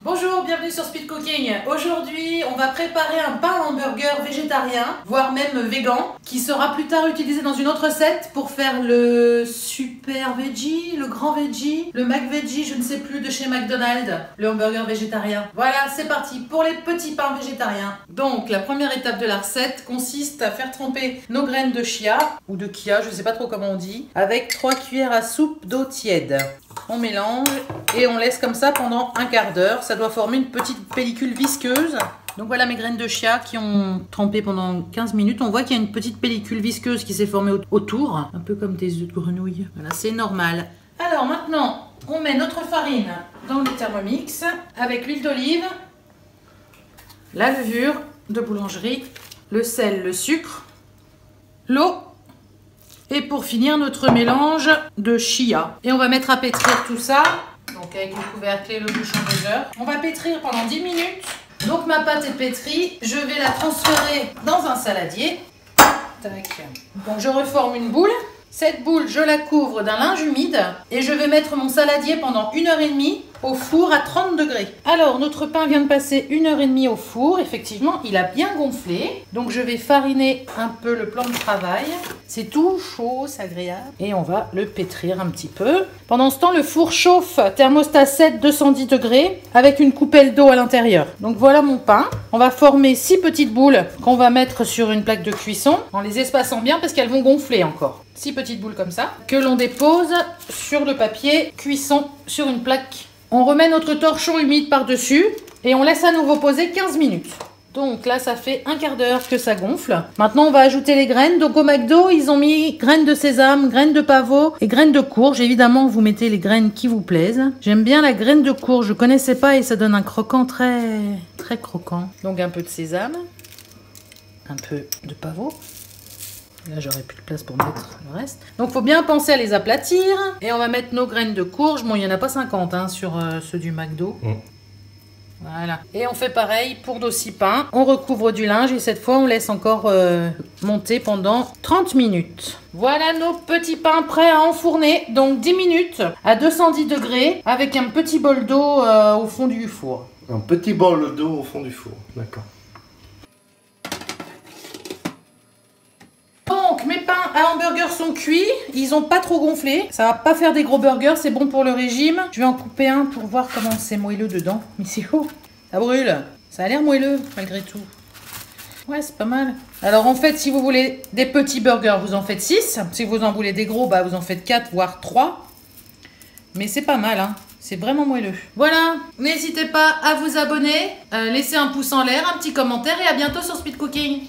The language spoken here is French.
Bonjour, bienvenue sur Speed Cooking. Aujourd'hui, on va préparer un pain à hamburger végétarien, voire même végan, qui sera plus tard utilisé dans une autre recette pour faire le super veggie, le grand veggie, le Mac veggie, je ne sais plus, de chez McDonald's, le hamburger végétarien. Voilà, c'est parti pour les petits pains végétariens. Donc, la première étape de la recette consiste à faire tremper nos graines de chia, ou de kia, je ne sais pas trop comment on dit, avec 3 cuillères à soupe d'eau tiède. On mélange et on laisse comme ça pendant un quart d'heure. Ça doit former une petite pellicule visqueuse. Donc voilà mes graines de chia qui ont trempé pendant 15 minutes. On voit qu'il y a une petite pellicule visqueuse qui s'est formée autour. Un peu comme des œufs de grenouille. Voilà, c'est normal. Alors maintenant, on met notre farine dans le Thermomix avec l'huile d'olive, la levure de boulangerie, le sel, le sucre, l'eau. Et pour finir, notre mélange de chia. Et on va mettre à pétrir tout ça. Donc avec le couvercle et le bouchon de beurre. On va pétrir pendant 10 minutes. Donc ma pâte est pétrie. Je vais la transférer dans un saladier. Tac. Donc je reforme une boule. Cette boule, je la couvre d'un linge humide. Et je vais mettre mon saladier pendant 1h30 au four à 30 degrés. Alors, notre pain vient de passer 1h30 au four. Effectivement, il a bien gonflé. Donc, je vais fariner un peu le plan de travail. C'est tout chaud, c'est agréable. Et on va le pétrir un petit peu. Pendant ce temps, le four chauffe thermostat 7, 210 degrés avec une coupelle d'eau à l'intérieur. Donc, voilà mon pain. On va former 6 petites boules qu'on va mettre sur une plaque de cuisson en les espaçant bien parce qu'elles vont gonfler encore. 6 petites boules comme ça que l'on dépose sur le papier cuisson sur une plaque. On remet notre torchon humide par-dessus et on laisse à nouveau poser 15 minutes. Donc là, ça fait un quart d'heure que ça gonfle. Maintenant, on va ajouter les graines. Donc au McDo, ils ont mis graines de sésame, graines de pavot et graines de courge. Évidemment, vous mettez les graines qui vous plaisent. J'aime bien la graine de courge, je connaissais pas et ça donne un croquant très croquant. Donc un peu de sésame, un peu de pavot. Là, j'aurais plus de place pour mettre le reste. Donc, il faut bien penser à les aplatir. Et on va mettre nos graines de courge. Bon, il n'y en a pas 50 hein, sur ceux du McDo. Voilà. Et on fait pareil pour nos 6 pains. On recouvre du linge et cette fois, on laisse encore monter pendant 30 minutes. Voilà nos petits pains prêts à enfourner. Donc, 10 minutes à 210 degrés avec un petit bol d'eau au fond du four. Un petit bol d'eau au fond du four, d'accord. Donc mes pains à hamburger sont cuits, ils n'ont pas trop gonflé, ça va pas faire des gros burgers, c'est bon pour le régime. Je vais en couper un pour voir comment c'est moelleux dedans, mais c'est chaud, ça brûle, ça a l'air moelleux malgré tout. Ouais, c'est pas mal. Alors en fait, si vous voulez des petits burgers, vous en faites 6, si vous en voulez des gros, bah vous en faites 4 voire 3. Mais c'est pas mal, hein. C'est vraiment moelleux. Voilà, n'hésitez pas à vous abonner, laisser un pouce en l'air, un petit commentaire et à bientôt sur Speed Cooking.